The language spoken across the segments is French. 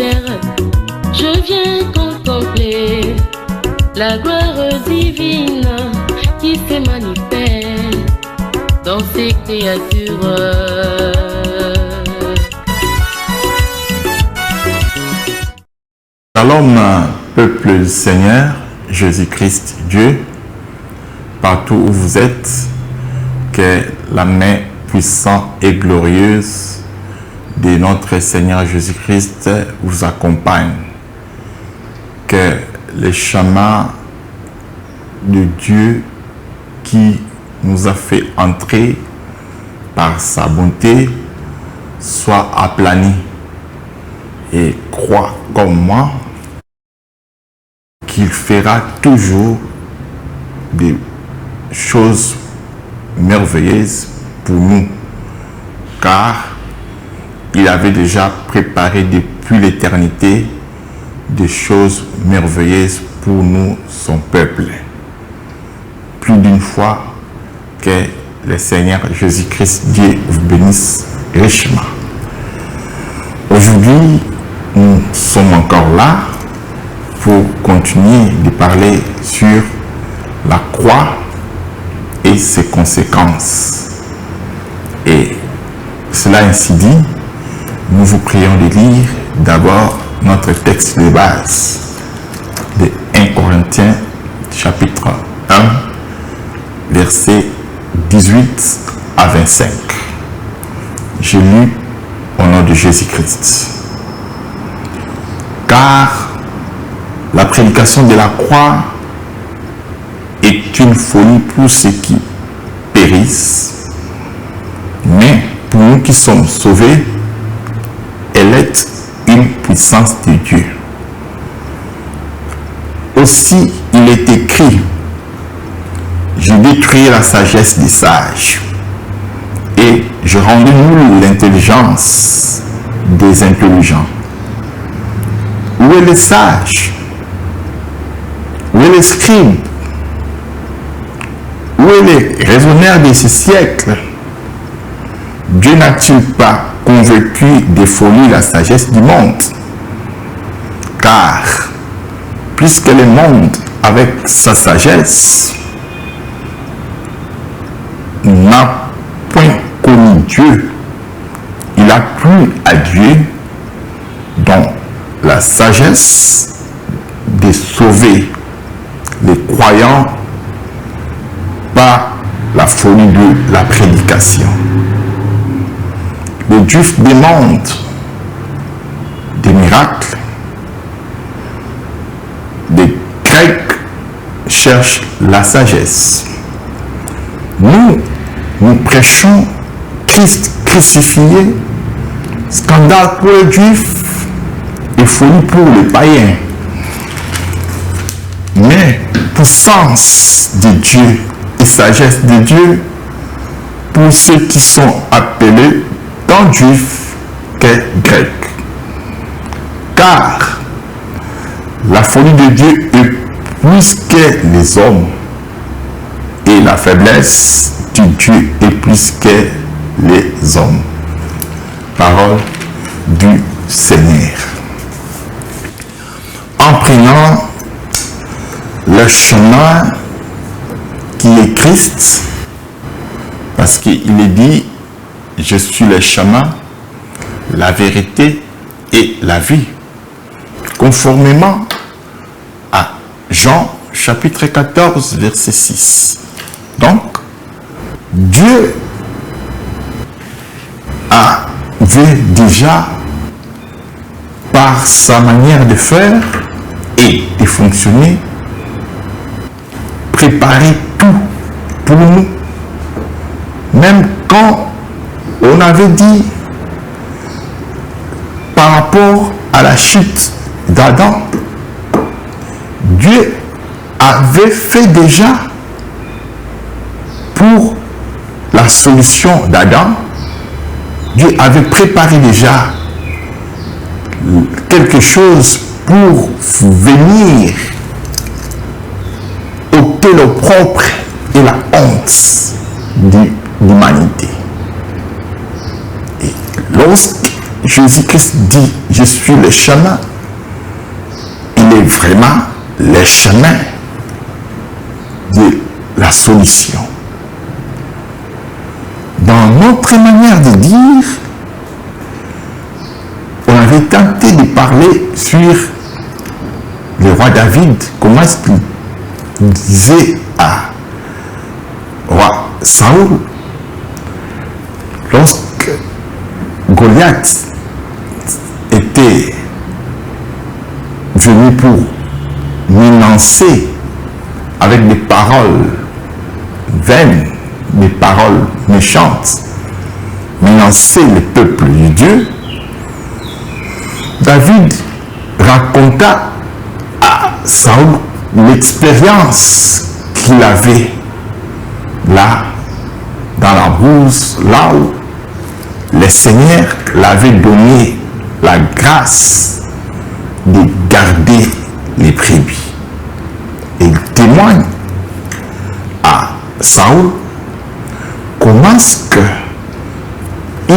terre, je viens contempler la gloire divine qui se manifeste dans ces créatures. Shalom, peuple du Seigneur, Jésus-Christ Dieu, partout où vous êtes, que la main puissante et glorieuse de notre Seigneur Jésus-Christ vous accompagne. Que le chemin de Dieu qui nous a fait entrer par sa bonté soit aplani. Et crois comme moi qu'il fera toujours des choses merveilleuses pour nous, car il avait déjà préparé depuis l'éternité des choses merveilleuses pour nous, son peuple. Plus d'une fois, que le Seigneur Jésus-Christ Dieu vous bénisse richement. Aujourd'hui, nous sommes encore là pour continuer de parler sur la croix et ses conséquences. Et cela ainsi dit, nous vous prions de lire d'abord notre texte de base de 1 Corinthiens chapitre 1 versets 18 à 25. J'ai lu au nom de Jésus-Christ. Car la prédication de la croix est une folie pour ceux qui périssent, mais pour nous qui sommes sauvés, elle est une puissance de Dieu. Aussi, il est écrit, je détruis la sagesse des sages et je rendrai nulle l'intelligence des intelligents. Où est le sage? Où est le scribe? Où est le raisonneur de ce siècle? Dieu n'a-t-il pas convaincu des folies la sagesse du monde? Car, puisque le monde, avec sa sagesse, n'a point connu Dieu, il a plu à Dieu dans la sagesse de sauver les croyants par la folie de la prédication. Les Juifs demandent des miracles, les Grecs cherchent la sagesse. Nous prêchons Christ crucifié, scandale pour les Juifs et folie pour les païens. Mais puissance de Dieu et sagesse de Dieu pour ceux qui sont appelés tant juifs que grecs. Car la folie de Dieu est plus que les hommes et la faiblesse de Dieu est plus que les hommes. Parole du Seigneur. En prenant le chemin qui est Christ, parce qu'il est dit, je suis le chemin, la vérité et la vie, conformément à Jean chapitre 14 verset 6. Donc, Dieu avait déjà, par sa manière de faire et de fonctionner, préparé tout pour nous. Même quand on avait dit par rapport à la chute d'Adam, Dieu avait fait déjà pour la solution d'Adam, Dieu avait préparé déjà quelque chose pour venir ôter l'opprobre et la honte de l'humanité. Et lorsque Jésus-Christ dit, je suis le chemin, il est vraiment le chemin de la solution. Dans notre manière de dire, on avait tenté de parler sur le roi David, comment est-ce qu'il disait à roi Saoul, lorsque Goliath était venu pour menacer avec des paroles vaines, des paroles méchantes, menacer le peuple de Dieu, David raconta à Saoul l'expérience qu'il avait là, dans la bourse, là où le Seigneur l'avait donné la grâce de garder les brebis. Et il témoigne à Saoul comment est-ce qu'il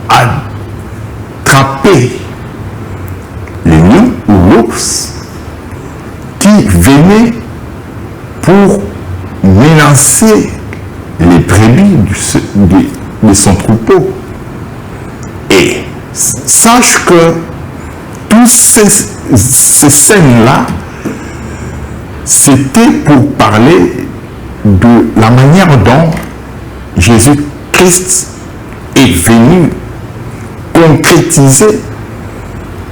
a attrapé les lions ou l'ours qui venaient pour menacer les brebis de son troupeau. Et sache que toutes ces scènes-là, c'était pour parler de la manière dont Jésus-Christ est venu concrétiser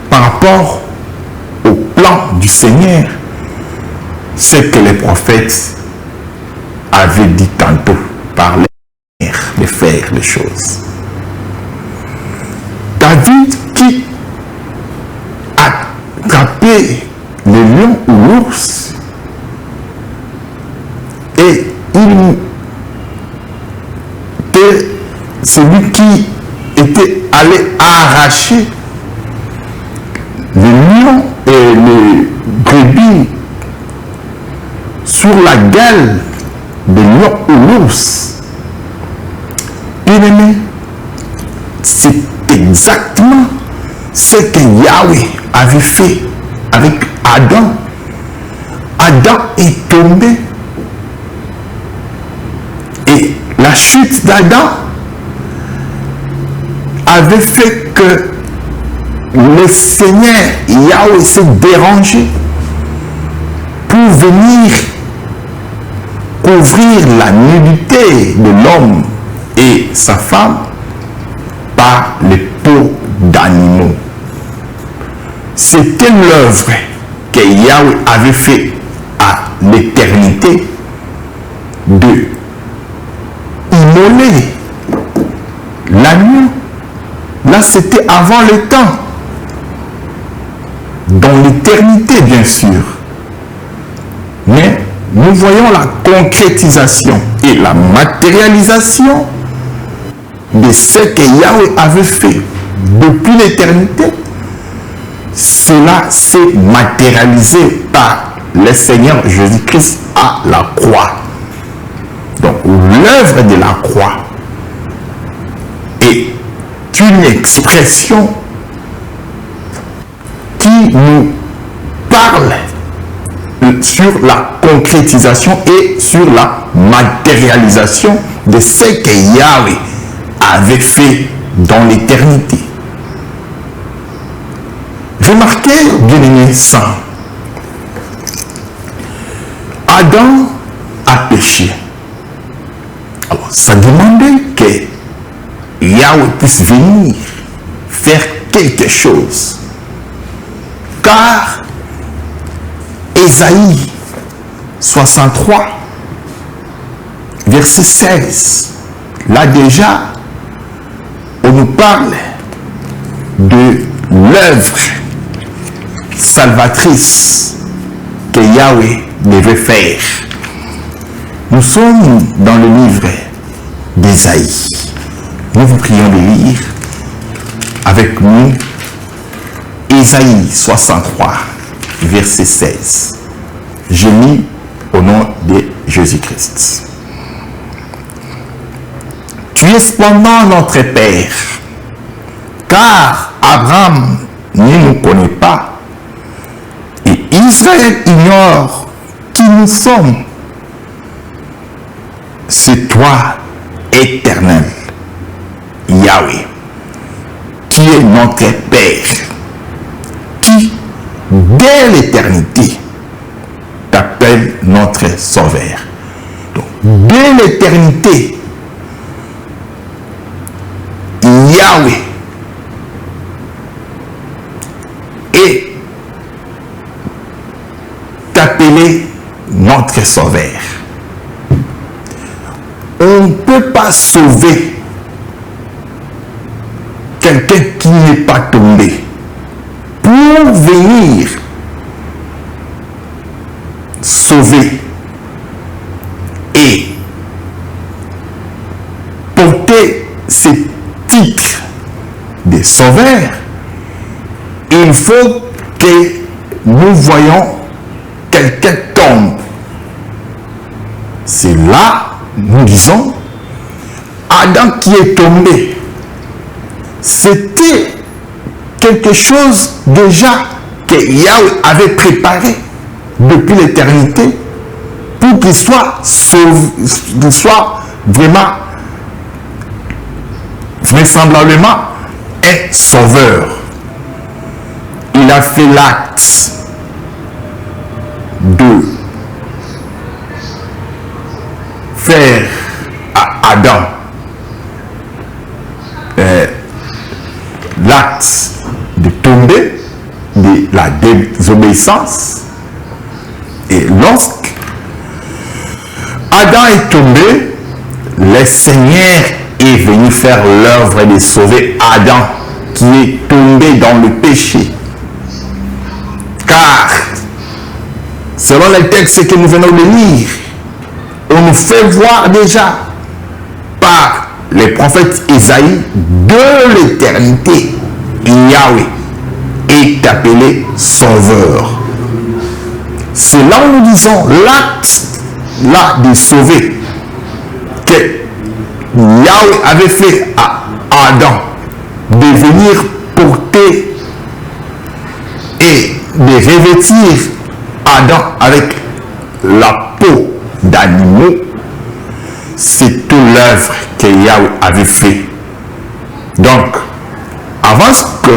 par rapport au plan du Seigneur ce que les prophètes avaient dit tantôt par les manières de faire les choses. David qui a attrapé le lion ou l'ours et il était celui qui était allé arracher les lions et les brebis sur la gueule des lions ou l'ours. Bien aimé, c'est exactement ce que Yahweh avait fait avec Adam. Adam est tombé et la chute d'Adam avait fait que le Seigneur Yahweh s'est dérangé pour venir couvrir la nudité de l'homme et sa femme par les peaux d'animaux. C'était l'œuvre que Yahweh avait fait à l'éternité de immoler l'agneau. Là, c'était avant le temps. Dans l'éternité, bien sûr. Mais nous voyons la concrétisation et la matérialisation de ce que Yahweh avait fait depuis l'éternité. Cela s'est matérialisé par le Seigneur Jésus-Christ à la croix. Donc, l'œuvre de la croix est une expression qui nous parle sur la concrétisation et sur la matérialisation de ce que Yahweh avait fait dans l'éternité. Remarquez, bien-aimés saints, Adam a péché. Alors, ça demandait que Yahweh puisse venir faire quelque chose. Car Ésaïe 63, verset 16, là déjà, on nous parle de l'œuvre salvatrice que Yahweh devait faire. Nous sommes dans le livre d'Ésaïe. Nous vous prions de lire avec nous Ésaïe 63, verset 16. Je lis au nom de Jésus-Christ. Tu es cependant notre Père, car Abraham ne nous connaît pas et Israël ignore qui nous sommes. C'est toi, Éternel, Yahweh, qui est notre Père, qui, dès l'éternité, t'appelle notre Sauveur. Donc, dès l'éternité, Yahweh est appelé notre Sauveur. On ne peut pas sauver quelqu'un qui n'est pas tombé. Pour venir sauver et porter ce titre de sauveur, il faut que nous voyons quelqu'un tombe. C'est là, nous disons, Adam qui est tombé. C'était quelque chose déjà que Yahweh avait préparé depuis l'éternité pour qu'il soit sauvé, qu'il soit vraiment vraisemblablement un sauveur. Il a fait l'acte de faire à Adam l'acte de tomber de la désobéissance. Et lorsque Adam est tombé, le Seigneur est venu faire l'œuvre de sauver Adam qui est tombé dans le péché. Car, selon les textes que nous venons de lire, on nous fait voir déjà par les prophètes Isaïe de l'éternité, Yahweh est appelé Sauveur. C'est là où nous disons l'acte là de sauver que Yahweh avait fait à Adam de venir porter et de revêtir Adam avec la peau d'animaux. C'est toute l'œuvre que Yahweh avait fait. Donc, avant que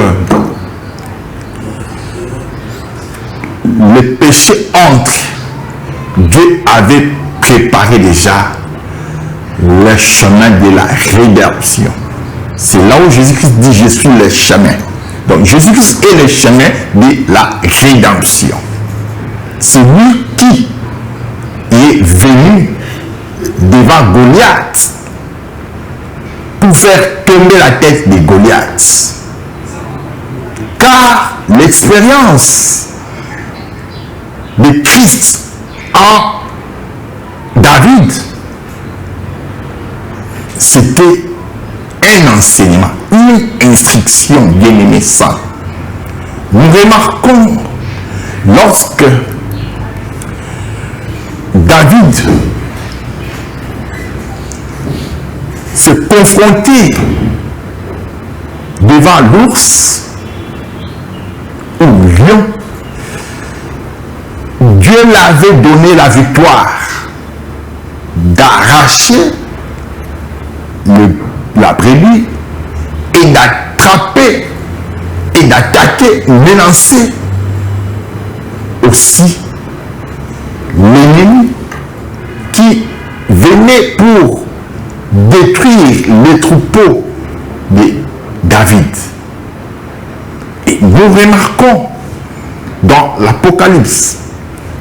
le péché entre, Dieu avait préparé déjà le chemin de la rédemption. C'est là où Jésus-Christ dit: je suis le chemin. Donc Jésus-Christ est le chemin de la rédemption. C'est lui qui est venu devant Goliath pour faire tomber la tête de Goliath. Car l'expérience de Christ en David, c'était un enseignement, une instruction bien-aimée ça. Nous remarquons lorsque David se confrontait devant l'ours ou le lion, Dieu l'avait donné la victoire d'arracher la brebis et d'attraper et d'attaquer, menacer aussi l'ennemi qui venait pour détruire les troupeaux de David. Et nous remarquons dans l'Apocalypse,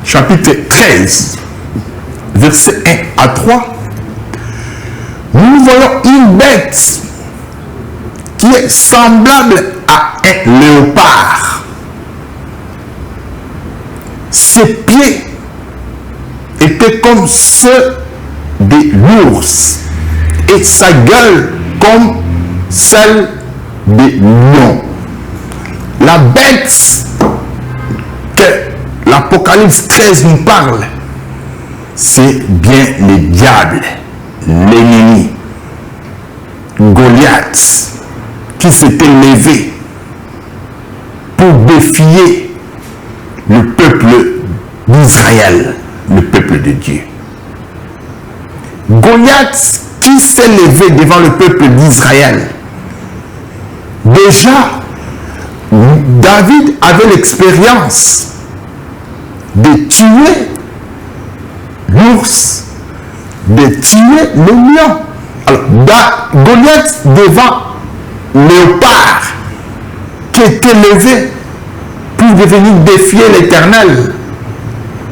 chapitre 13, versets 1 à 3, nous voyons une bête qui est semblable à un léopard. Ses pieds étaient comme ceux de l'ours et sa gueule comme celle de lion. La bête que l'Apocalypse 13 nous parle, c'est bien le diable, l'ennemi, Goliath, qui s'était levé pour défier le peuple d'Israël, le peuple de Dieu. Goliath qui s'est levé devant le peuple d'Israël. Déjà, David avait l'expérience de tuer l'ours, de tuer le lion. Alors, Goliath devant léopard qui était levé pour devenir défier l'Éternel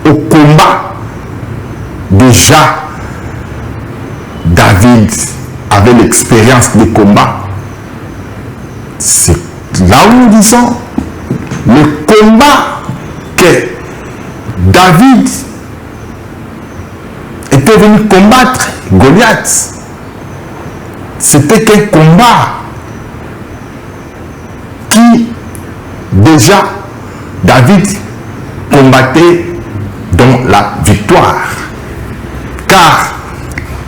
au combat. Déjà, David avait l'expérience de combat. C'est là où nous disons le combat que David était venu combattre Goliath. C'était qu'un combat qui déjà David combattait dans la victoire. Car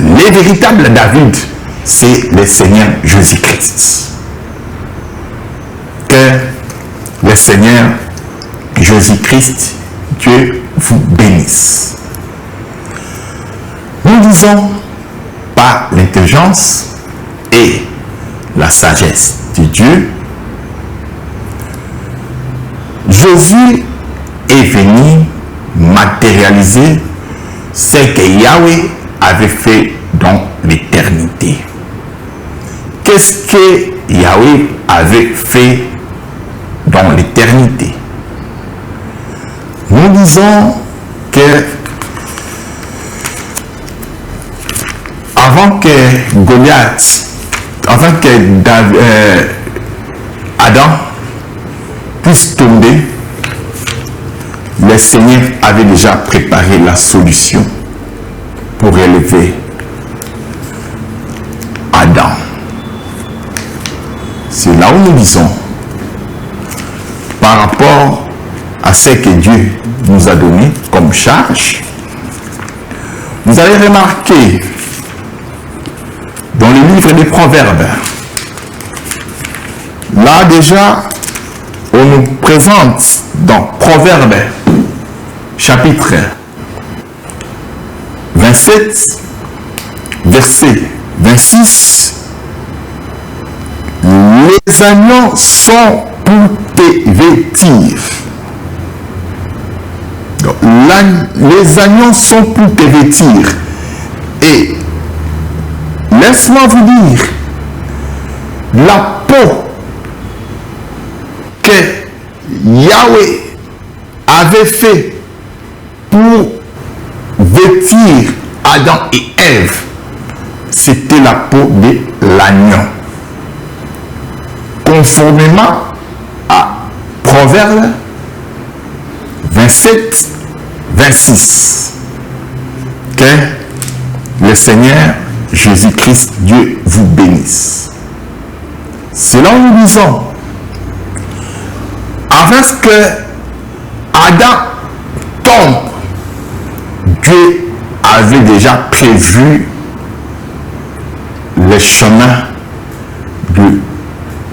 le véritable David, c'est le Seigneur Jésus-Christ. Que le Seigneur Jésus-Christ, Dieu vous bénisse. Nous disons par l'intelligence et la sagesse de Dieu, Jésus est venu matérialiser ce que Yahweh avait fait dans l'éternité. Qu'est-ce que Yahweh avait fait dans l'éternité? Nous disons que avant que Goliath, avant que Adam puisse tomber, le Seigneur avait déjà préparé la solution pour élever Adam. C'est là où nous disons, par rapport à ce que Dieu nous a donné comme charge, vous allez remarquer dans le livre des Proverbes, là déjà, on nous présente dans Proverbes, chapitre 27, verset 26, les agneaux sont pour te vêtir. Donc, les agneaux sont pour te vêtir. Et laisse-moi vous dire, la peau que Yahweh avait fait pour vêtir Adam et Ève, c'était la peau de l'agneau. Conformément à Proverbe 27, 26. Que le Seigneur Jésus-Christ, Dieu vous bénisse. C'est là où nous disons, avant que Adam tombe, Dieu avait déjà prévu le chemin de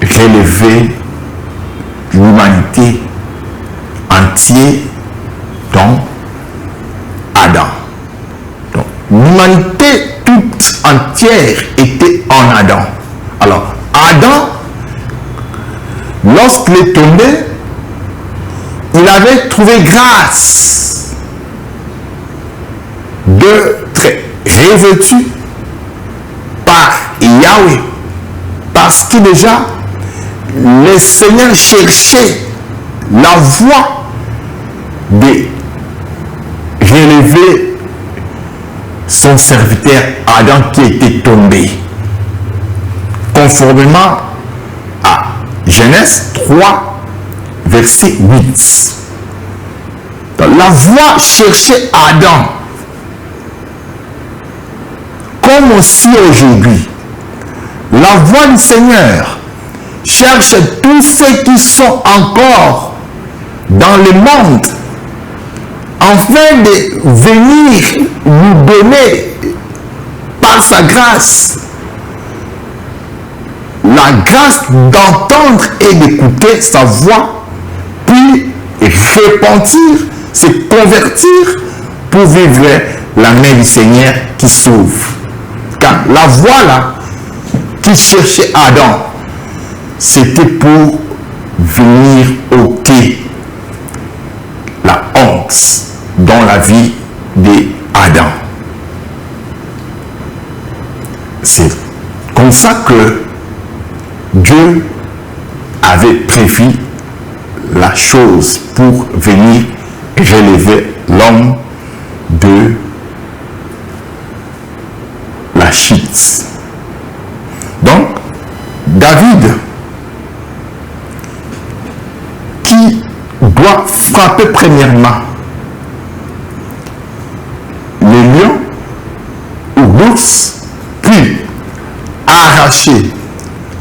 relever l'humanité entière dans Adam. Donc, l'humanité toute entière était en Adam. Alors, Adam, lorsqu'il est tombé, il avait trouvé grâce d'être revêtu par Yahweh. Parce que déjà, le Seigneur cherchait la voie de relever son serviteur Adam qui était tombé. Conformément à Genèse 3, verset 8. Donc, la voie cherchait Adam. Comme aussi aujourd'hui, la voie du Seigneur cherche tous ceux qui sont encore dans le monde afin de venir nous donner par sa grâce la grâce d'entendre et d'écouter sa voix, puis repentir, se convertir pour vivre la main du Seigneur qui sauve. Car la voie là qui cherchait Adam, c'était pour venir ôter la honte dans la vie d'Adam. C'est comme ça que Dieu avait prévu la chose pour venir relever l'homme de la chute. Donc, David, qui doit frapper premièrement le lion ou l'ours, puis arracher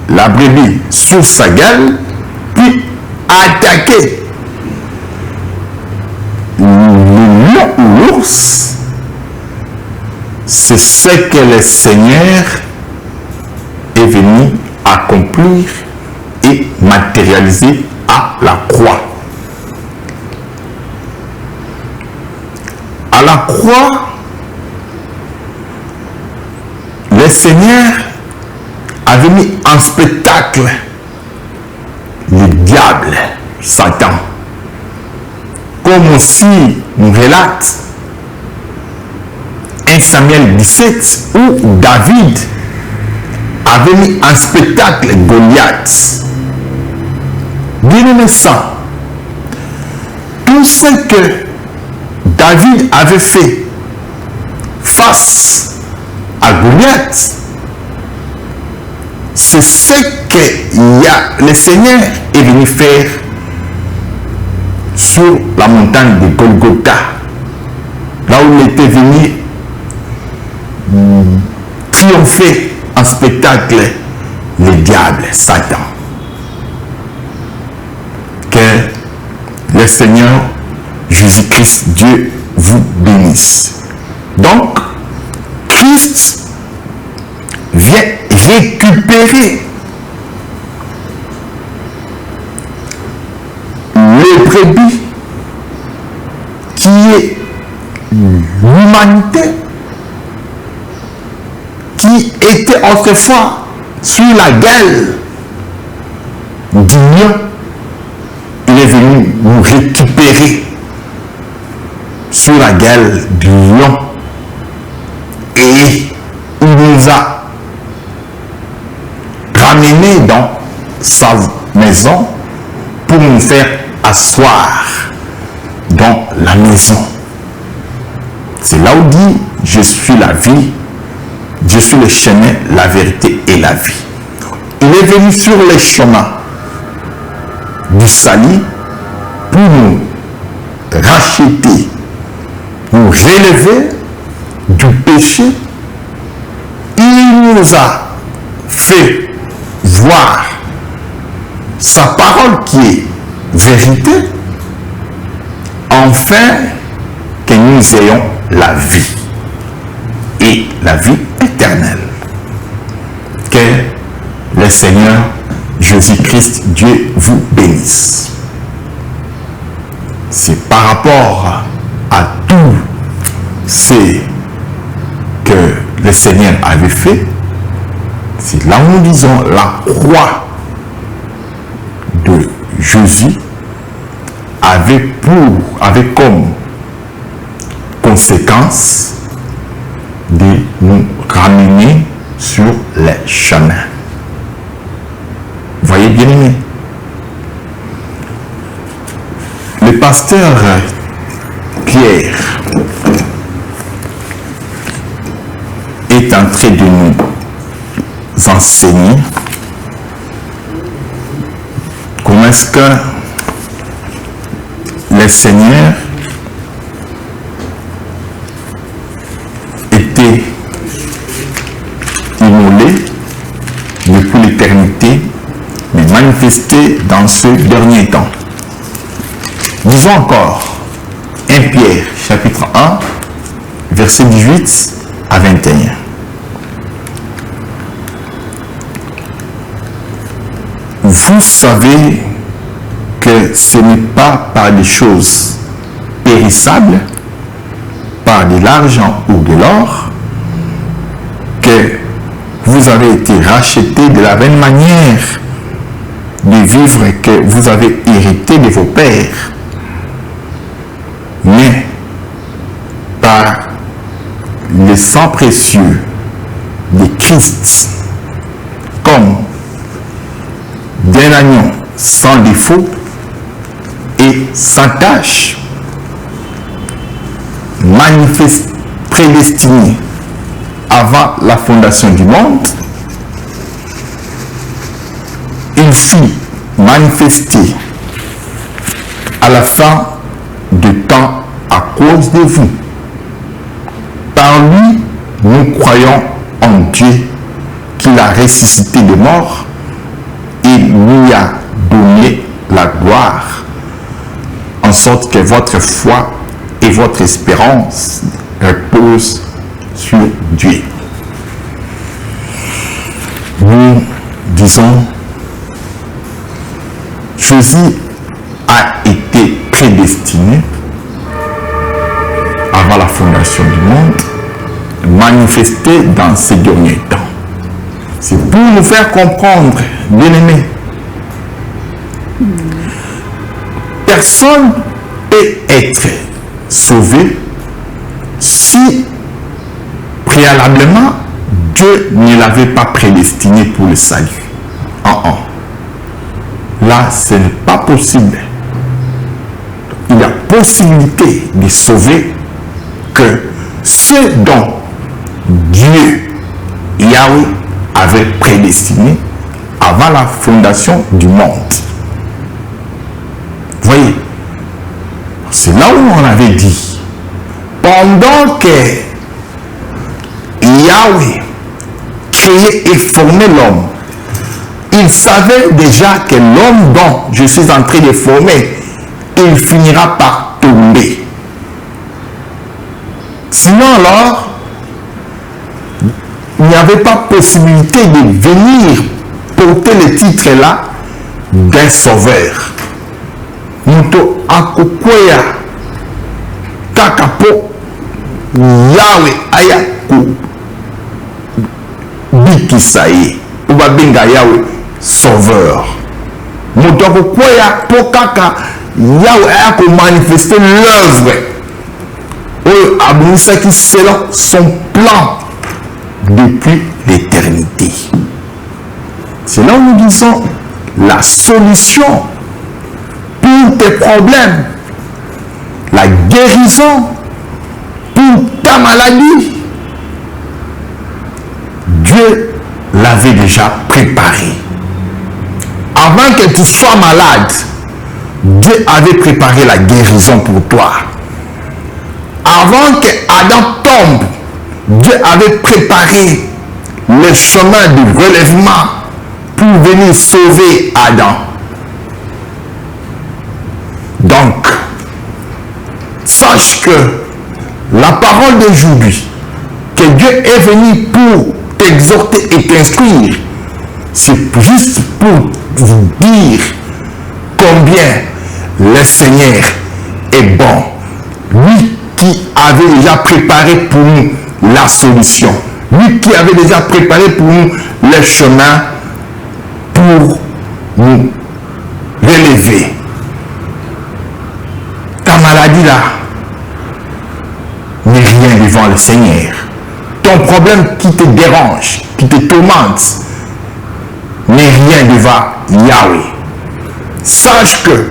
la brebis sur sa gueule, puis attaquer le lion ou l'ours, c'est ce que le Seigneur est venu accomplir et matérialiser à la croix. À la croix, le Seigneur avait mis en spectacle le diable, Satan. Comme aussi nous relate 1 Samuel 17 où David avait mis en spectacle Goliath. Bien-aimé sang, tout ce que David avait fait face à Goliath, c'est ce que le Seigneur est venu faire sur la montagne de Golgotha, là où il était venu triompher en spectacle le diable, Satan. Que le Seigneur Jésus-Christ, Dieu, vous bénisse. Donc, Christ vient récupérer le brebis qui est l'humanité, qui était autrefois sur la gueule du lion. Il est venu nous récupérer sur la gueule du lion et il nous a ramenés dans sa maison pour nous faire asseoir dans la maison. C'est là où dit: je suis la vie, je suis le chemin, la vérité et la vie. Il est venu sur le chemin du salut pour nous racheter, nous relever du péché. Il nous a fait voir sa parole qui est vérité, afin que nous ayons la vie et la vie éternelle. Que le Seigneur Jésus-Christ, Dieu, vous bénisse. C'est par rapport à tout ce que le Seigneur avait fait. C'est là où nous disons la croix de Jésus avait comme conséquence de nous ramener sur les chemins. Voyez bien aimé, le pasteur Pierre est en train de nous enseigner comment est-ce que le Seigneur était immolé depuis l'éternité, mais manifesté dans ce dernier temps. Disons encore 1 Pierre chapitre 1 verset 18 à 21. vous savez que ce n'est pas par des choses périssables, par de l'argent ou de l'or, que vous avez été rachetés de la même manière de vivre que vous avez hérité de vos pères, mais par le sang précieux de Christ, comme d'un agneau sans défaut et sans tache, prédestiné avant la fondation du monde. Il fut manifesté à la fin du temps à cause de vous. Par lui, nous croyons en Dieu qu'il a ressuscité des morts et lui a donné la gloire, en sorte que votre foi et votre espérance reposent sur Dieu. Nous disons, Jésus a été prédestiné avant la fondation du monde, manifesté dans ces derniers temps. C'est pour nous faire comprendre, bien-aimés, personne peut être sauvé si préalablement Dieu ne l'avait pas prédestiné pour le salut. Là, ce n'est pas possible. Il y a possibilité de sauver que ceux dont Dieu, Yahweh, avait prédestiné avant la fondation du monde. Voyez, c'est là où on avait dit, pendant que Yahweh créait et formait l'homme, il savait déjà que l'homme dont je suis en train de former, il finira par tomber. Sinon alors, il n'y avait pas possibilité de venir porter le titre là d'un sauveur. Muto akokwea kakapo Yahweh ayako bikisaye ubabenga Yahweh sauveur. Muto akokwea po kaka Yahweh ayako manifester l'œuvre qui selon son plan depuis l'éternité. C'est là où nous disons la solution pour tes problèmes, la guérison pour ta maladie. Dieu l'avait déjà préparé. Avant que tu sois malade, Dieu avait préparé la guérison pour toi. Avant que Adam tombe, Dieu avait préparé le chemin du relèvement pour venir sauver Adam. Donc, sache que la parole d'aujourd'hui, que Dieu est venu pour t'exhorter et t'instruire, c'est juste pour vous dire combien le Seigneur est bon. Lui qui avait déjà préparé pour nous la solution. Lui qui avait déjà préparé pour nous le chemin pour nous relever. Ta maladie là n'est rien devant le Seigneur. Ton problème qui te dérange, qui te tourmente, n'est rien devant Yahweh. Sache que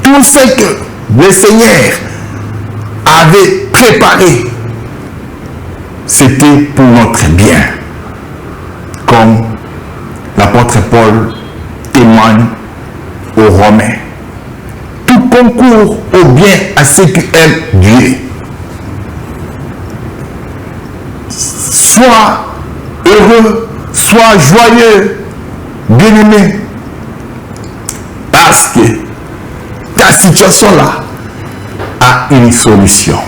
tout ce que le Seigneur avait préparé, c'était pour notre bien. Comme l'apôtre Paul témoigne aux Romains. Tout concourt au bien à ceux qui aiment Dieu. Sois heureux, sois joyeux, bien-aimé, parce que ta situation là a une solution.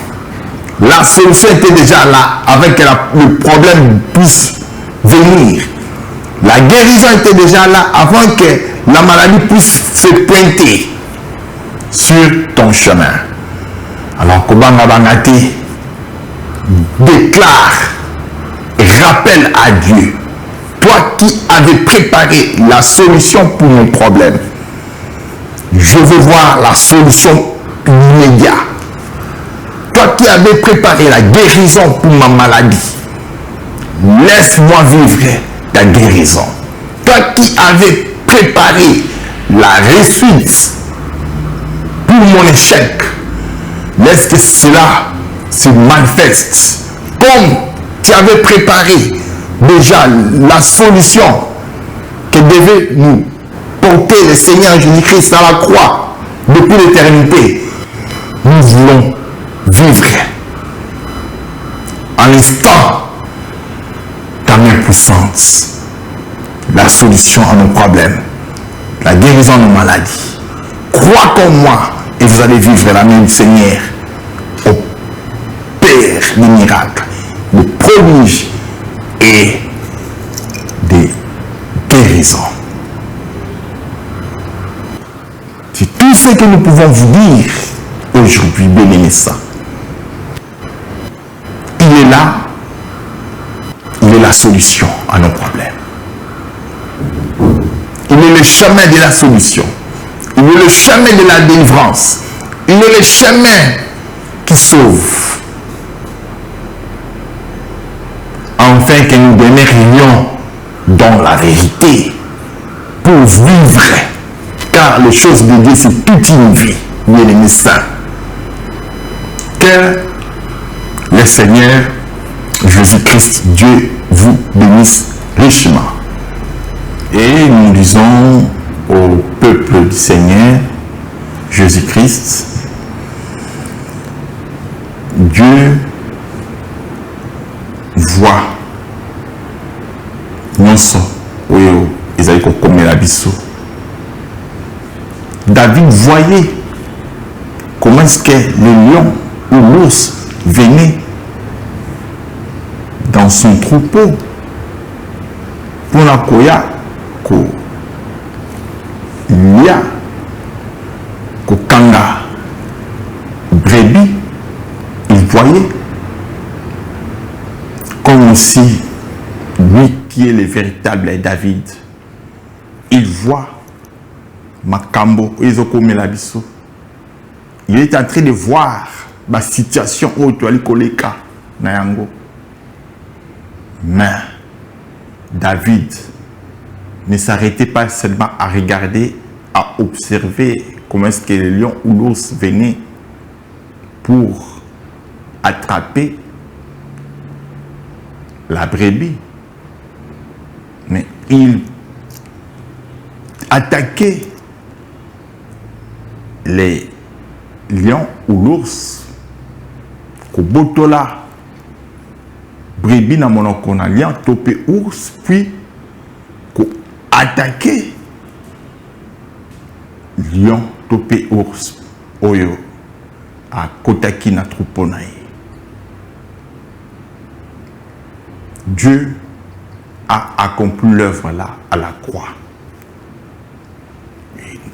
La solution était déjà là avant que le problème puisse venir. La guérison était déjà là avant que la maladie puisse se pointer sur ton chemin. Alors, Kobanga Bangati déclare et rappelle à Dieu, toi qui avais préparé la solution pour mon problème, je veux voir la solution immédiate. Toi qui avais préparé la guérison pour ma maladie, laisse-moi vivre ta guérison. Toi qui avais préparé la réussite pour mon échec, laisse que cela se manifeste. Comme tu avais préparé déjà la solution que devait nous porter le Seigneur Jésus-Christ à la croix depuis l'éternité, nous voulons vivre à l'instant ta main puissante, la solution à nos problèmes, la guérison de nos maladies. Crois comme moi et vous allez vivre la main du Seigneur au Père des miracles, des prodiges et des guérisons. C'est tout ce que nous pouvons vous dire aujourd'hui, bien-aimés saints. Il est là, il est la solution à nos problèmes. Il est le chemin de la solution. Il est le chemin de la délivrance. Il est le chemin qui sauve. Enfin que nous demeurions dans la vérité pour vivre. Car les choses de Dieu, c'est toute une vie, bien-aimés saints. Que le Seigneur Jésus-Christ, Dieu, vous bénisse richement. Et nous disons au peuple du Seigneur Jésus-Christ, Dieu voit non seulement comme la biso. David voyait comment est-ce que le lion ou l'ours venait dans son troupeau pour la koya ko lia ko kanga brebis. Il voyait comme si lui qui est le véritable David, il voit Makambo, il est en train de voir la situation où tu as koleka nayango. Mais David ne s'arrêtait pas seulement à regarder, à observer comment est-ce que le lion ou l'ours venait pour attraper la brebis, mais il attaquait les lions ou l'ours kobotola brebis na monoko na lion topé ours, puis ko attaquer lion topé ours oyo a kotaki na troupeau na ye. Dieu a accompli l'œuvre là à la croix.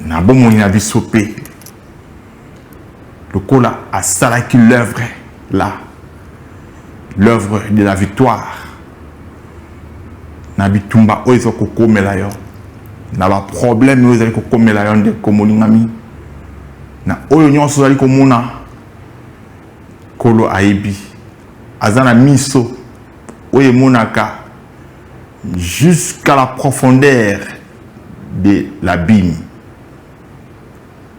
Na bomoni na biso pe lokola a salaki l'œuvre là, l'œuvre de la victoire. Na bitumba oyo kokomela yo, na ba problème oyo ezali kokomela yo nde komoningami, na oyo nyonso ezali komona kolo ayebi azana miso oyo monaka jusqu'à la profondeur de l'abîme.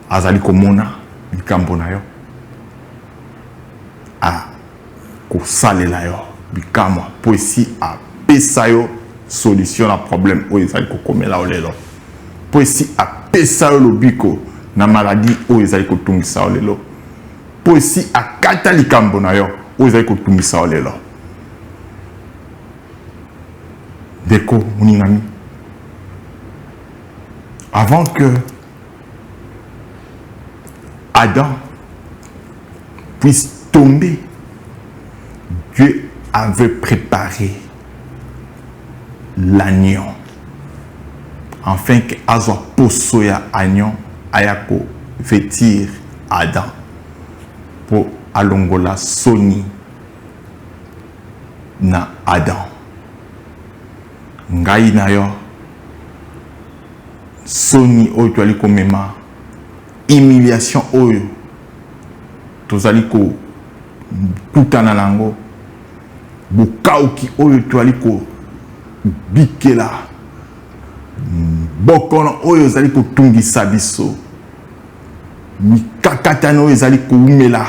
Azali komona bikambo na yo a kosalela yo bikamwa po esi a pesa yo solution na problème oyo ezali kokomela yo lelo, po esi a pesa yo lobiko na maladie oyo ezali kotungisa yo lelo, po esi a kata likambo na yo oyo ezali kotungisa yo lelo. Deko Muningami, avant que Adam puisse tomber, Dieu avait préparé l'agneau afin que azwa poso ya agnon ayako vêtir Adam pour alongola soni na Adam. Ngai na yo soni oyo toali komema, humiliation oyo tozali ko kutana nango, bokauki oyo toali ko bikela, bokono oyo ezali kotungisa biso, mikakatano oyo ezali koumela,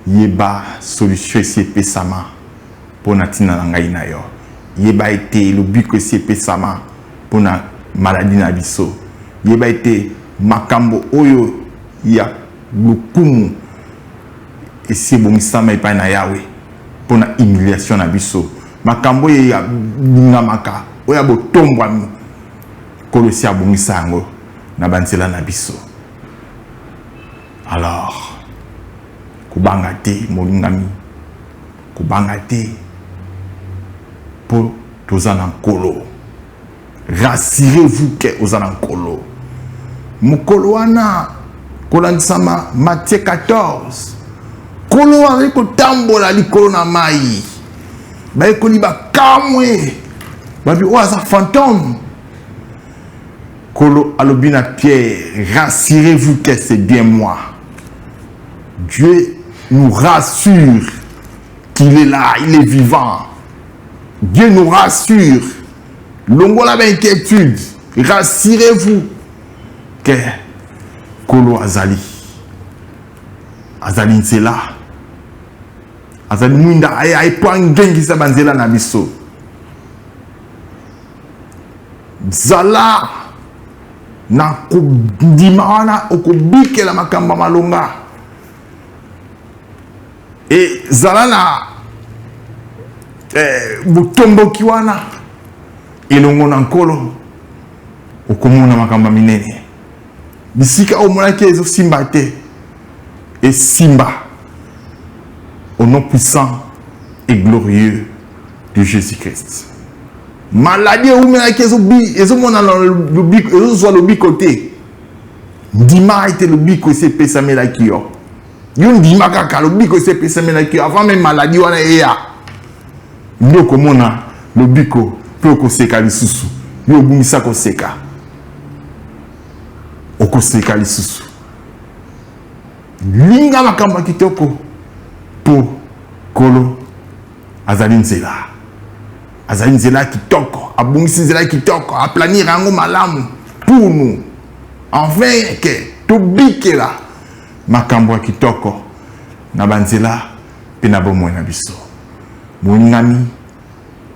yeba solution esi epesama mpona ntina na ngai na yo. Yeba ete lobiko esi epesama mpona maladi na biso. Yeba ete makambo oyo ya lokumu esi ebongisama epai na Yawe mpona humiliation na biso. Makambo oyo ya lingamaka oyo ya botombwami kolo esi abongisa yango na banzela na biso. Alors kubanga te molingami, kubanga te pour toza na nkolo. Rassurez-vous que oza na nkolo. Mokolo wana kolandisama Matthieu 14. Kolo azali kotambola likolo na mai. Bayekoli bakamwe. Babi o aza fantôme. Kolo alobi na Pierre, rassurez-vous que c'est bien moi. Dieu nous rassure qu'il est là, il est vivant. Dieu nous rassure. Longola d'inquiétude. Rassurez-vous que Kolo Azali. Azali nzela. Azali mwinda ay pangengi sa banzela na biso. Zala na kudimana okubike la makamba malonga. Et zala na butomboki wana elongo na nkolo okomona makamba minene. Bisika omonaki ezo simba te. Et simba au nom puissant et glorieux de Jésus-Christ. Maladie omonaki ezo mona le biko ezo zo le biko te. Ndima ete le biko se pesamela kiyo. Yo ndima kaka le biko se pesamela kiyo avant même maladie wana eya. Ndoko mona le biko pe koseka lisusu. Yo bumisa koseka. Okoseka lisusu. Linga makamba kitoko po Kolo azali nzela. Azali nzela kitoko, abungisi nzela kitoko, aplanir yango malamu pour nous. Enfin que tobikela makambo kitoko na banzela pe na bomoi na biso. Moningami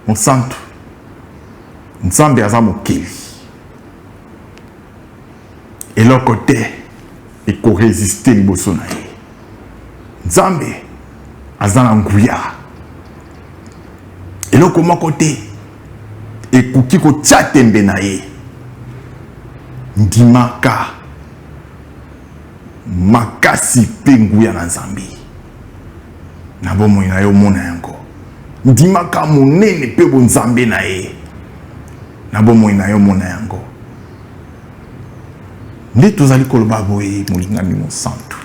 monsantu nzambe aza mokeli. Eloko te ekoresiste liboso na ye. Nzambe aza na nguya. Eloko moko te ekoki kotia tembe na ye. Ndimaka makasi pe nguya na Nzambe. Na bomoi na yo mona yango. Ndimaka monene pe bonzambe na ye. Na bomoi na yo mona yango. Nde tozali koloba boye molingami monsantu.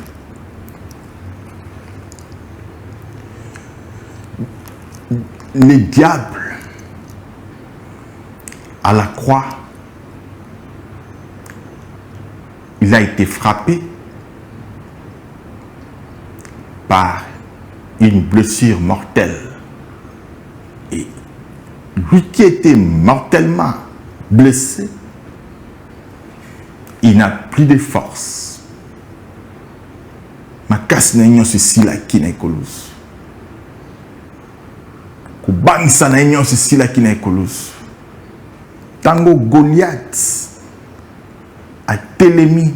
Le diable à la croix, il a été frappé par une blessure mortelle. Et lui qui était mortellement blessé, il n'a plus de force. Ma casse n'a ceci là qui n'est colosse. Kubangisa na nyo ceci là qui n'est colosse. Tango Goliath a télémi.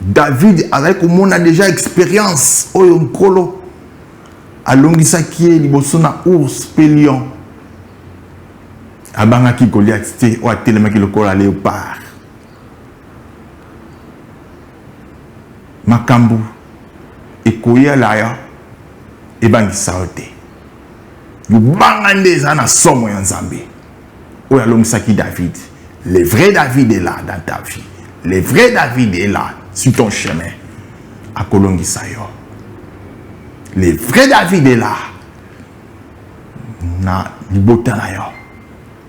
David avec on a déjà expérience oyo nkolo alongisa qui est liboso na ours pe lion. Abanga ki Goliath te o atelema ki lokola léopard. Makambu ekoya laya ebangisa ote. Lubanga ndeza na somo ya Nzambe. Oya longisaki David. Le vrai David est là dans ta vie. Le vrai David est là sur ton chemin. À Kolongisayo. Le vrai David est là. Na libota na yo.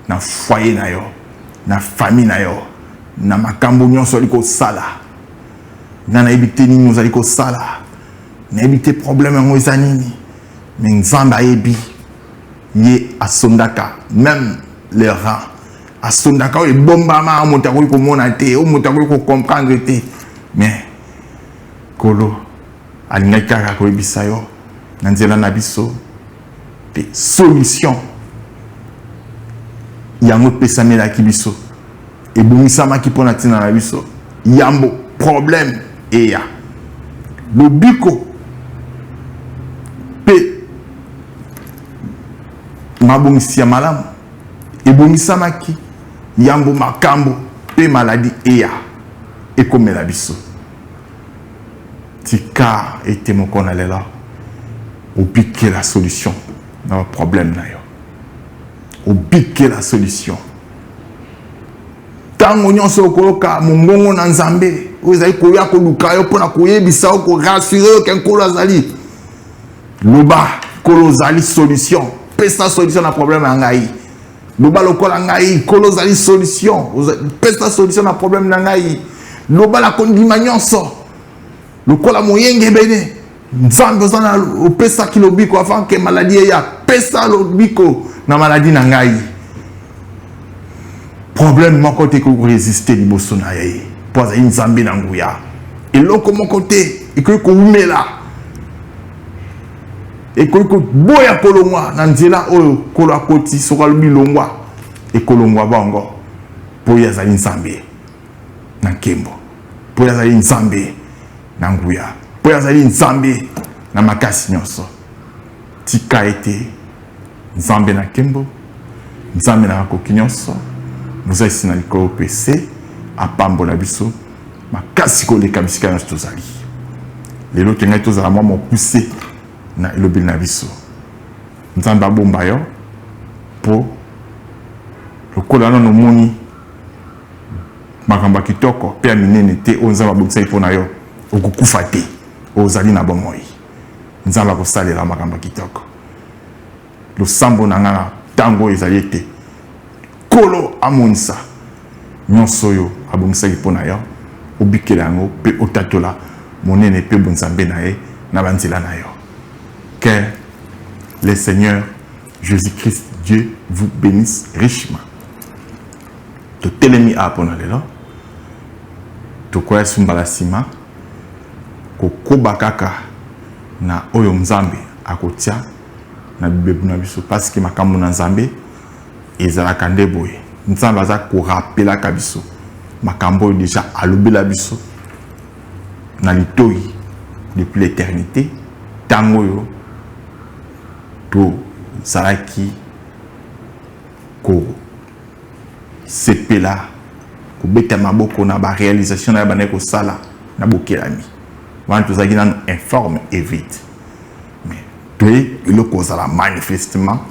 Na foyer na yo. Na famille na yo. Na makambo nyonso liko sala. Na ebite nini ozali ko sala. Na ebite problème ngo ezanini. Mais nzamba ebi ye asondaka même les rangs. Asondaka e bomba ma motako ko mona te, o motako ko comprendre te. Mais kolo alingaka ko bisayo na nzela na biso des solutions. Yango pesamela ki biso. Et bomisama ki pona tina na biso. Yambo problème et ya. Lobiko pe mabomisia malamu. Et bomisama ki yambo makambo pe maladie et ya. Et comme la biso. Tika était mon konalela. Ou piquer la solution dans le problème là. Ou piquer la solution. Tango nyonso okoloka mongongo na nzambe ozali koya koluka yo pona koyebisa ko rassurer ken kolo azali loba kolo zali solution pesa solution na problème na ngai loba lokola ngai kolo zali solution pesa solution na problème na ngai loba la kondima nyonso lokola moyenge bene nzambe ozana opesa kilobiko afin que maladie ya pesa lobiko na maladie na ngai. Problème mon côté que vous résistez liboso na ye pour une nzambe na nguya et loko mon côté et que ko umela et que boya kolongwa na nzela oyo kolo akoti sokalo bilongwa et kolongwa bango pour ya za nzambe na kembo pour ya za nzambe na nguya pour ya za nzambe na makasi nyonso tika ete nzambe na kembo nzambe na koki nyonso. Nous avons ici dans le PC, à Pambola Bisso, ma casse de Kabisika Stozali. Les autres qui ont vraiment poussé dans le Bill Nabiso. Nous avons un bon bailleur pour le colonel no moni. Makamba kitoko, père minenete, on a boxé pour nayo, au kufate, aux alines à bon nous avons la salle la makamba kitoko. Le sambo nangana, tango ezayete. Kolo amonisa nyonso yo abongisaki pona yo obikela yango pe otatola monene pe bonzambe na ye na banzela na yo. Que le Seigneur Jésus-Christ Dieu vous bénisse richement. To telemi a pona lelo to koya sumbala sima ko koba kaka na oyo nzambe akotia na bibebu na biso parce que makambo na nzambe ezalaka nde boye nzambe aza korapelaka biso makambo déjà alobela biso na litoi depuis l'éternité tango yo to zalaki ko sepela ko beta maboko na ba réalisation na bana ko sala na bokelami wana tozaki nanu informe et vite mais toi il ko zala manifestement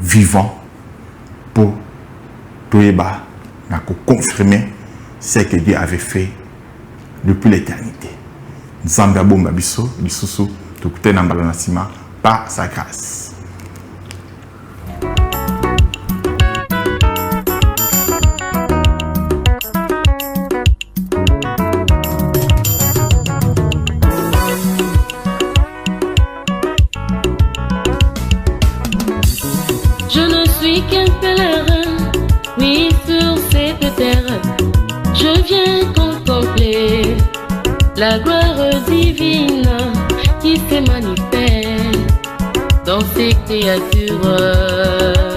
vivant pour Toyeba n'a confirmer ce que Dieu avait fait depuis l'éternité. Nzambe abomba biso lisusu tokute na mbala nasima par sa grâce. Je ne suis qu'un pèlerin, oui, sur cette terre. Je viens contempler la gloire divine qui se manifeste dans ces créatures.